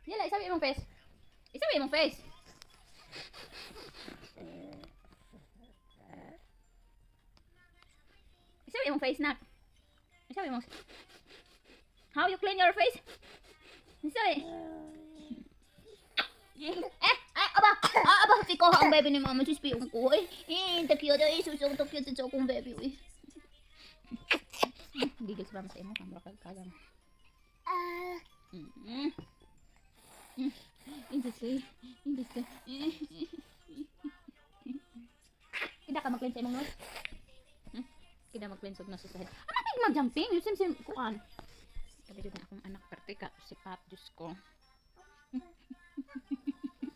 Yala, isabi mong face. Isabi mong face. Isabi mong face, nak. Isabi mong... How you clean your face? Isabi. Aba, tiko ang baby ni mama, sis piyong ko, eh. Takyo daw, susong takyo sa kong baby, eh. Gigil sa mama sa imo, kamera kagkagang. Industry. Kida ka mag-cleanse sa imong nose? Kida mag-cleanse og nose sa head. Ano mag-jumping? Yung sim kuan. Sabi jud na akong anak pertika si Pap, Diyos ko.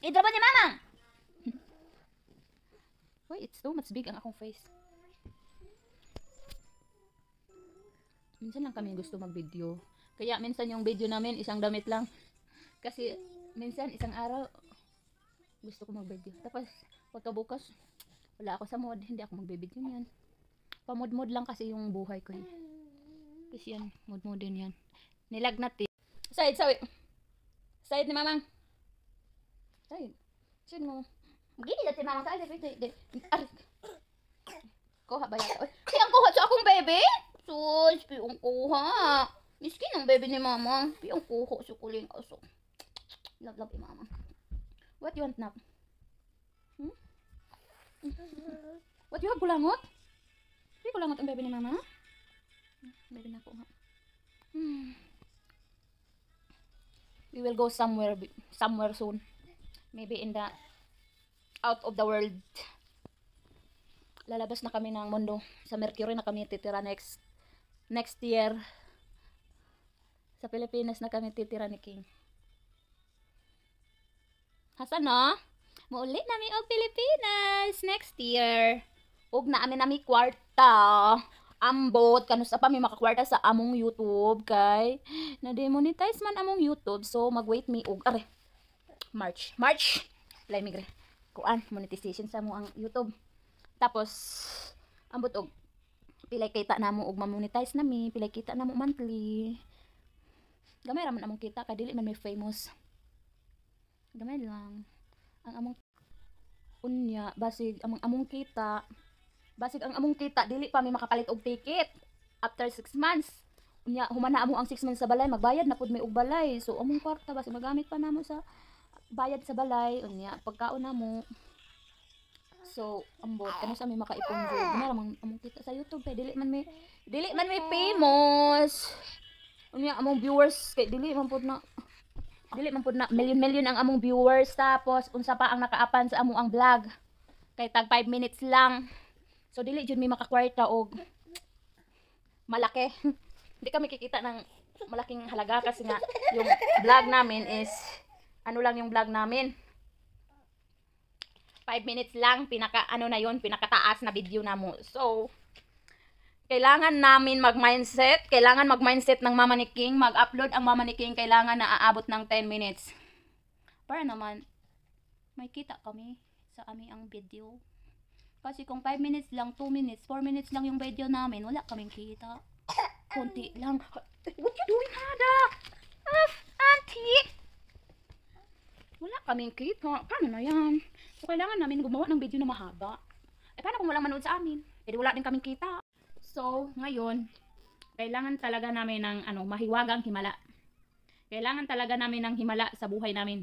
Idrabo ni mama. Why it's so much big ang akong face. Minsan lang kami gusto mag-video. Kaya minsan yung video namin isang damit lang. Kasi minsan isang araw gusto ko mag-video. Tapos pagkabukas wala ako sa mood, hindi ako mag-video niyan. Pamod-mod lang kasi yung buhay ko. Kasi yan, mod-mod din yan. Nilagnat eh. Side ni mamang. Side mo. Gini dati mamang side. Kuha ba yan? Ay, ang kuha sa akong baby? Sus, piyong kuha. Miskin ang baby ni mama. Piyong kuha sa kuling aso. Love ni mama. What you want now? What you have, kulangot? Hindi kulangot ang baby ni mama? Baby na ko ha. We will go somewhere soon. Maybe in the out of the world. Lalabas na kami ng mundo. Sa Mercury na kami titira next year. Sa Pilipinas na kami titira ni King. Hasan no? Muulit nami og Pilipinas next year. Ug na nami kwarta. Ambot kanus pa mi makakwarta sa among YouTube kay na demonetize man among YouTube, so mag-wait me og March play migre kuan monetization sa mo ang YouTube. Tapos ambot og pilay kita namo og ma-monetize nami, pilay kita namo monthly. Gamay ra man among kita kay dili man may famous. Gamay lang ang among unya basig among kita. Basig ang among kita dili pa mi makapalit og ticket after 6 months. Unya humana amo ang 6 months sa balay, magbayad na pud mi og balay. So among kwarta basig magamit pa namo sa bayad sa balay. Unya pagkaon namo. So ambot kano sa mi makaipon jud. Gana among kita sa YouTube kay dili man may famous. Unya among viewers kay dili man pud na million ang among viewers. Tapos unsa pa ang nakaapan sa among ang vlog kay tag 5 minutes lang. So dili jud mi makakwarta og malaki. Hindi kami kikita ng malaking halaga kasi nga yung vlog namin is ano lang yung vlog namin. 5 minutes lang pinakataas na video na mo. So kailangan namin mag-mindset ng Mama ni King, mag-upload ang Mama ni King kailangan na aabot ng 10 minutes. Para naman may kita kami sa ang video. Kasi kung 5 minutes lang, 2 minutes, 4 minutes lang yung video namin, wala kaming kita. Kunti lang. What you doing, Hada? Auntie! Wala kaming kita. Paano na yan? So, kailangan namin gumawa ng video na mahaba. Paano kung walang manood sa amin? Wala din kaming kita. So, ngayon, kailangan talaga namin ng mahiwagang himala. Kailangan talaga namin ng himala sa buhay namin.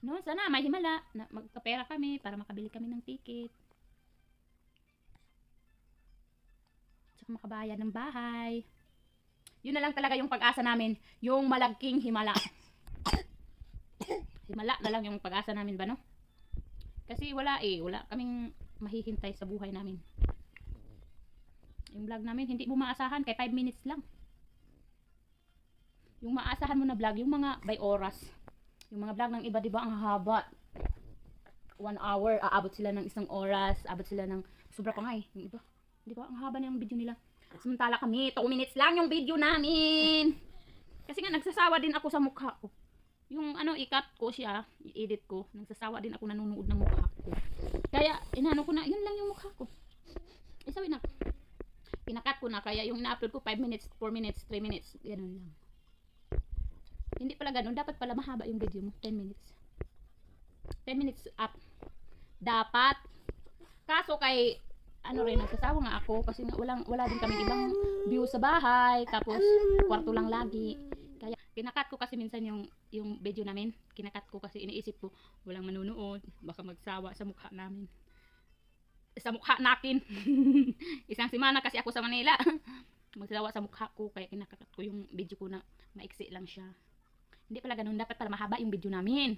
No, sana may himala. Magkapera kami para makabili kami ng ticket. Makabayad ng bahay. Yun na lang talaga yung pag-asa namin, yung malagking himala. Himala na lang yung pag-asa namin ba, no? Kasi wala kaming mahihintay sa buhay namin. Yung vlog namin hindi mo maasahan kay 5 minutes lang. Yung maasahan mo na vlog, yung mga by oras. Yung mga vlog ng iba, di ba, ang haba. 1 hour, aabot sila ng 1 oras, aabot sila ng sobra pa nga eh, yung iba. Di ba? Ang haba na yung video nila. Samantala kami, 2 minutes lang yung video namin. Kasi nga nagsasawa din ako sa mukha ko. Yung i-cut ko siya, i-edit ko. Nagsasawa din ako nanonood ng mukha ko. Kaya inano ko na, yun lang yung mukha ko. Sabi na, pinakat ko na. Kaya yung ina-upload ko 5 minutes, 4 minutes, 3 minutes. Ganun lang. Hindi pala ganun. Dapat pala mahaba yung video mo. 10 minutes. 10 minutes up. Dapat. Kaso kay, ano rin, nagsasawa nga ako kasi nga wala din kami ibang view sa bahay. Tapos, kwarto lang lagi. Kaya, kinakat ko kasi minsan yung video namin. Kinakat ko kasi iniisip ko, walang manunood. Baka magsawa sa mukha namin. Sa mukha natin. Isang semana kasi ako sa Manila. Magsawa sa mukha ko. Kaya kinakakat ko yung video ko na maiksi lang siya. Hindi pala ganun. Dapat pala mahaba yung video namin.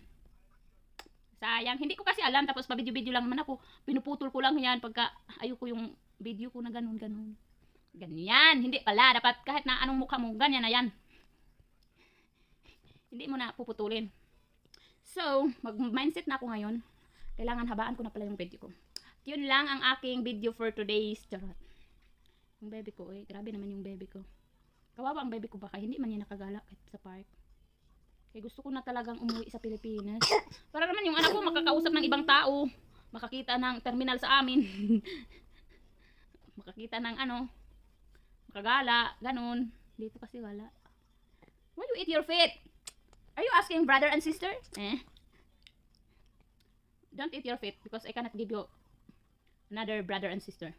Sayang. Hindi ko kasi alam. Tapos pa video-video lang naman ako. Pinuputol ko lang yan pagka ayoko yung video ko na ganun. Ganyan. Hindi pala. Dapat kahit na anong mukha mo, ganyan na yan. Hindi mo na puputulin. So, mag-mindset na ako ngayon. Kailangan habaan ko na pala yung video ko. Yun lang ang aking video for today's charot. Yung baby ko, grabe naman yung baby ko. Kawawa ang baby ko, baka hindi man niya nakagala kahit sa park. Kaya gusto ko na talagang umuwi sa Pilipinas. Para naman yung anak ko makakausap ng ibang tao. Makakita ng terminal sa amin. Makakita ng makagala, ganun. Dito kasi wala. Why you eat your feet? Are you asking brother and sister? Don't eat your feet because I cannot give you another brother and sister.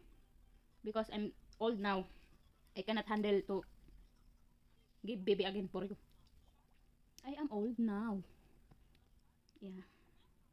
Because I'm old now. I cannot handle to give baby again for you. I am old now. Yeah.